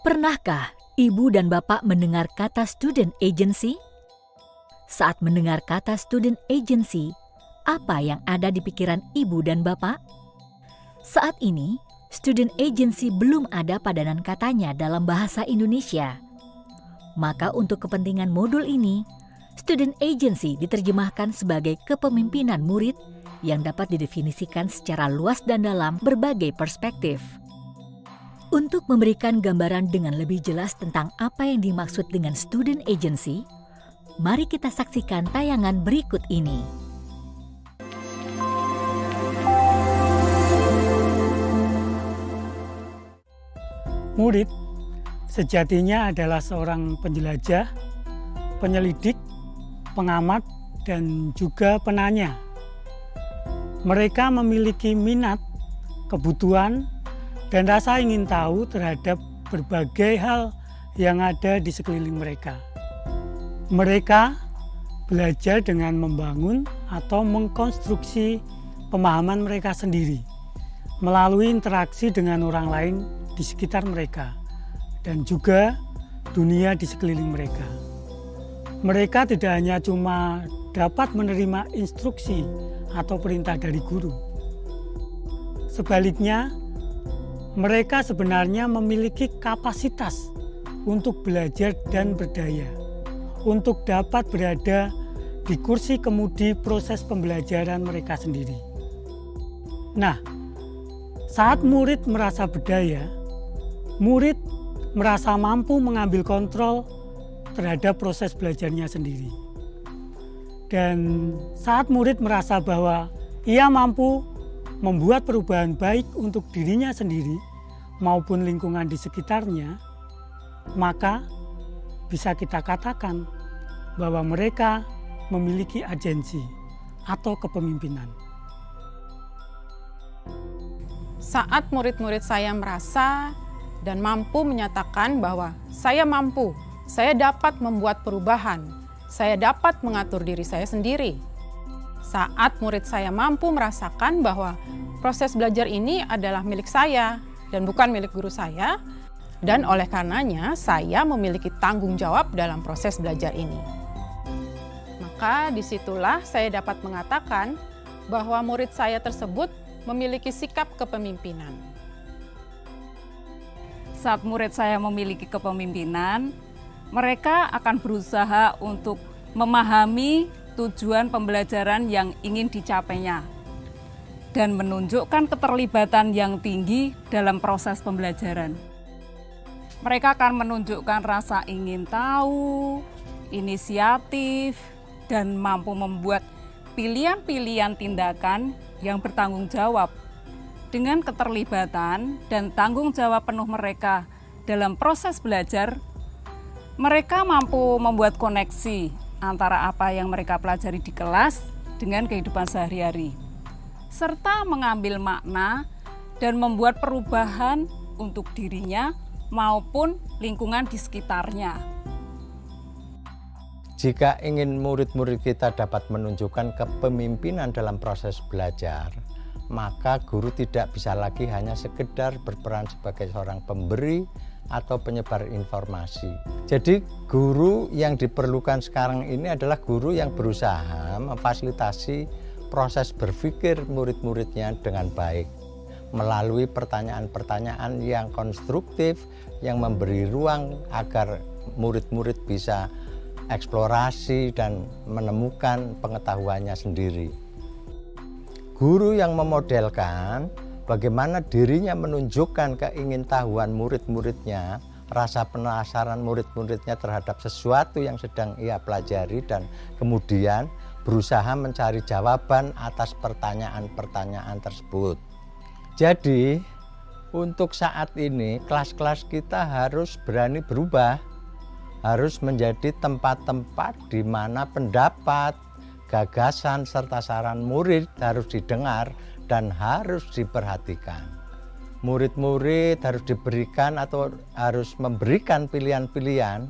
Pernahkah ibu dan bapak mendengar kata student agency? Saat mendengar kata student agency, apa yang ada di pikiran ibu dan bapak? Saat ini, student agency belum ada padanan katanya dalam bahasa Indonesia. Maka untuk kepentingan modul ini, student agency diterjemahkan sebagai kepemimpinan murid yang dapat didefinisikan secara luas dan dalam berbagai perspektif. Untuk memberikan gambaran dengan lebih jelas tentang apa yang dimaksud dengan student agency, mari kita saksikan tayangan berikut ini. Murid sejatinya adalah seorang penjelajah, penyelidik, pengamat, dan juga penanya. Mereka memiliki minat, kebutuhan, dan rasa ingin tahu terhadap berbagai hal yang ada di sekeliling mereka. Mereka belajar dengan membangun atau mengkonstruksi pemahaman mereka sendiri melalui interaksi dengan orang lain di sekitar mereka dan juga dunia di sekeliling mereka. Mereka tidak hanya cuma dapat menerima instruksi atau perintah dari guru. Sebaliknya, mereka sebenarnya memiliki kapasitas untuk belajar dan berdaya, untuk dapat berada di kursi kemudi proses pembelajaran mereka sendiri. Nah, saat murid merasa berdaya, murid merasa mampu mengambil kontrol terhadap proses belajarnya sendiri. Dan saat murid merasa bahwa ia mampu membuat perubahan baik untuk dirinya sendiri maupun lingkungan di sekitarnya, maka bisa kita katakan bahwa mereka memiliki agensi atau kepemimpinan. Saat murid-murid saya merasa dan mampu menyatakan bahwa saya mampu, saya dapat membuat perubahan, saya dapat mengatur diri saya sendiri. Saat murid saya mampu merasakan bahwa proses belajar ini adalah milik saya dan bukan milik guru saya, dan oleh karenanya saya memiliki tanggung jawab dalam proses belajar ini. Maka disitulah saya dapat mengatakan bahwa murid saya tersebut memiliki sikap kepemimpinan. Saat murid saya memiliki kepemimpinan, mereka akan berusaha untuk memahami tujuan pembelajaran yang ingin dicapainya dan menunjukkan keterlibatan yang tinggi dalam proses pembelajaran. Mereka akan menunjukkan rasa ingin tahu, inisiatif, dan mampu membuat pilihan-pilihan tindakan yang bertanggung jawab. Dengan keterlibatan dan tanggung jawab penuh mereka dalam proses belajar, mereka mampu membuat koneksi antara apa yang mereka pelajari di kelas dengan kehidupan sehari-hari, serta mengambil makna dan membuat perubahan untuk dirinya maupun lingkungan di sekitarnya. Jika ingin murid-murid kita dapat menunjukkan kepemimpinan dalam proses belajar, maka guru tidak bisa lagi hanya sekedar berperan sebagai seorang pemberi atau penyebar informasi. Jadi guru yang diperlukan sekarang ini adalah guru yang berusaha memfasilitasi proses berpikir murid-muridnya dengan baik melalui pertanyaan-pertanyaan yang konstruktif yang memberi ruang agar murid-murid bisa eksplorasi dan menemukan pengetahuannya sendiri. Guru yang memodelkan bagaimana dirinya menunjukkan keingintahuan murid-muridnya, rasa penasaran murid-muridnya terhadap sesuatu yang sedang ia pelajari dan kemudian berusaha mencari jawaban atas pertanyaan-pertanyaan tersebut. Jadi, untuk saat ini kelas-kelas kita harus berani berubah, harus menjadi tempat-tempat di mana pendapat, gagasan, serta saran murid harus didengar dan harus diperhatikan. Murid-murid harus diberikan atau harus memberikan pilihan-pilihan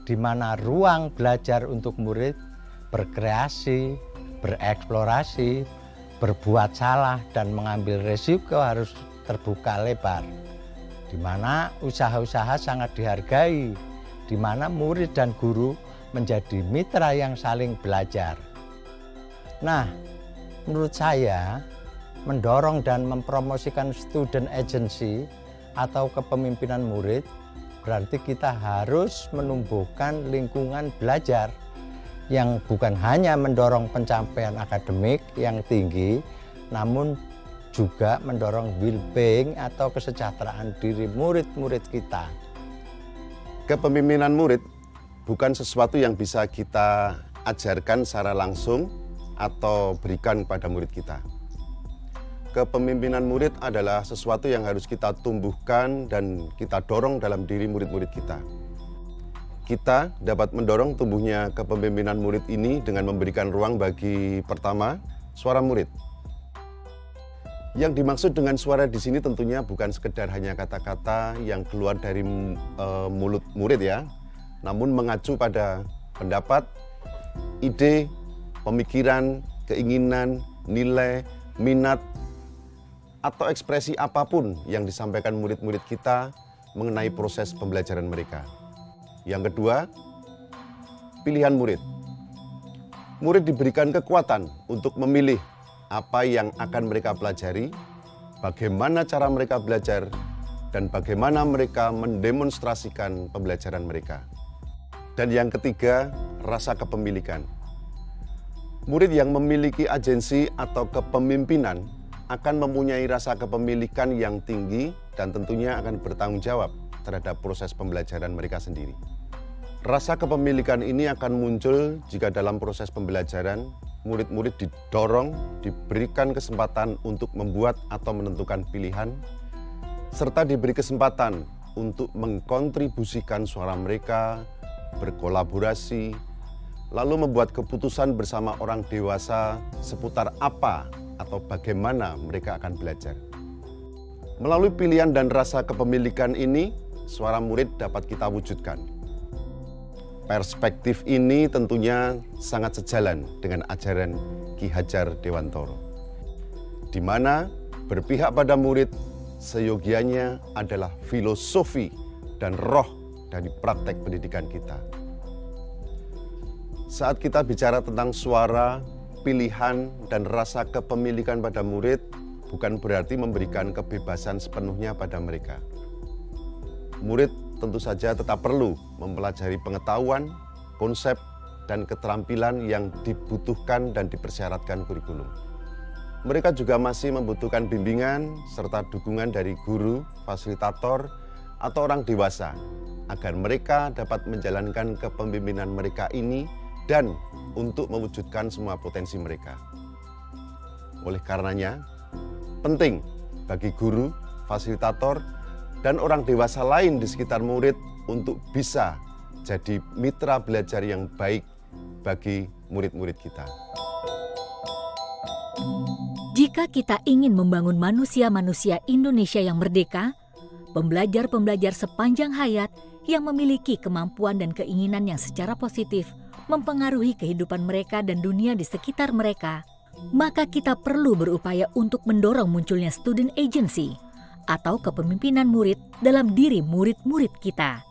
di mana ruang belajar untuk murid berkreasi, bereksplorasi, berbuat salah dan mengambil resiko harus terbuka lebar. di mana usaha-usaha sangat dihargai, di mana murid dan guru menjadi mitra yang saling belajar. Nah, menurut saya, mendorong dan mempromosikan student agency atau kepemimpinan murid berarti kita harus menumbuhkan lingkungan belajar yang bukan hanya mendorong pencapaian akademik yang tinggi, namun juga mendorong well-being atau kesejahteraan diri murid-murid kita. Kepemimpinan murid bukan sesuatu yang bisa kita ajarkan secara langsung atau berikan pada murid kita. Kepemimpinan murid adalah sesuatu yang harus kita tumbuhkan dan kita dorong dalam diri murid-murid kita. Kita dapat mendorong tumbuhnya kepemimpinan murid ini dengan memberikan ruang bagi pertama, suara murid. Yang dimaksud dengan suara di sini tentunya bukan sekedar hanya kata-kata yang keluar dari mulut murid ya, namun mengacu pada pendapat, ide, pemikiran, keinginan, nilai, minat, atau ekspresi apapun yang disampaikan murid-murid kita mengenai proses pembelajaran mereka. Yang kedua, pilihan murid. Murid diberikan kekuatan untuk memilih apa yang akan mereka pelajari, bagaimana cara mereka belajar, dan bagaimana mereka mendemonstrasikan pembelajaran mereka. Dan yang ketiga, rasa kepemilikan. Murid yang memiliki agensi atau kepemimpinan akan mempunyai rasa kepemilikan yang tinggi dan tentunya akan bertanggung jawab terhadap proses pembelajaran mereka sendiri. Rasa kepemilikan ini akan muncul jika dalam proses pembelajaran murid-murid didorong, diberikan kesempatan untuk membuat atau menentukan pilihan, serta diberi kesempatan untuk mengkontribusikan suara mereka, berkolaborasi, lalu membuat keputusan bersama orang dewasa seputar apa atau bagaimana mereka akan belajar. Melalui pilihan dan rasa kepemilikan ini, suara murid dapat kita wujudkan. Perspektif ini tentunya sangat sejalan dengan ajaran Ki Hajar Dewantoro, di mana berpihak pada murid seyogianya adalah filosofi dan roh dari praktek pendidikan kita. Saat kita bicara tentang suara, pilihan, dan rasa kepemilikan pada murid, bukan berarti memberikan kebebasan sepenuhnya pada mereka. Murid tentu saja tetap perlu mempelajari pengetahuan, konsep, dan keterampilan yang dibutuhkan dan dipersyaratkan kurikulum. Mereka juga masih membutuhkan bimbingan serta dukungan dari guru, fasilitator, atau orang dewasa agar mereka dapat menjalankan kepemimpinan mereka ini dan untuk mewujudkan semua potensi mereka. Oleh karenanya, penting bagi guru, fasilitator, dan orang dewasa lain di sekitar murid untuk bisa jadi mitra belajar yang baik bagi murid-murid kita. Jika kita ingin membangun manusia-manusia Indonesia yang merdeka, pembelajar-pembelajar sepanjang hayat yang memiliki kemampuan dan keinginan yang secara positif mempengaruhi kehidupan mereka dan dunia di sekitar mereka, maka kita perlu berupaya untuk mendorong munculnya student agency atau kepemimpinan murid dalam diri murid-murid kita.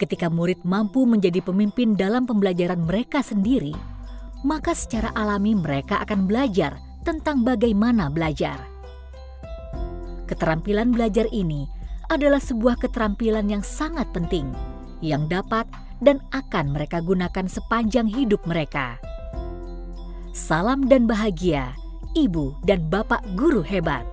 Ketika murid mampu menjadi pemimpin dalam pembelajaran mereka sendiri, maka secara alami mereka akan belajar tentang bagaimana belajar. Keterampilan belajar ini adalah sebuah keterampilan yang sangat penting, yang dapat dan akan mereka gunakan sepanjang hidup mereka. Salam dan bahagia, Ibu dan Bapak guru hebat.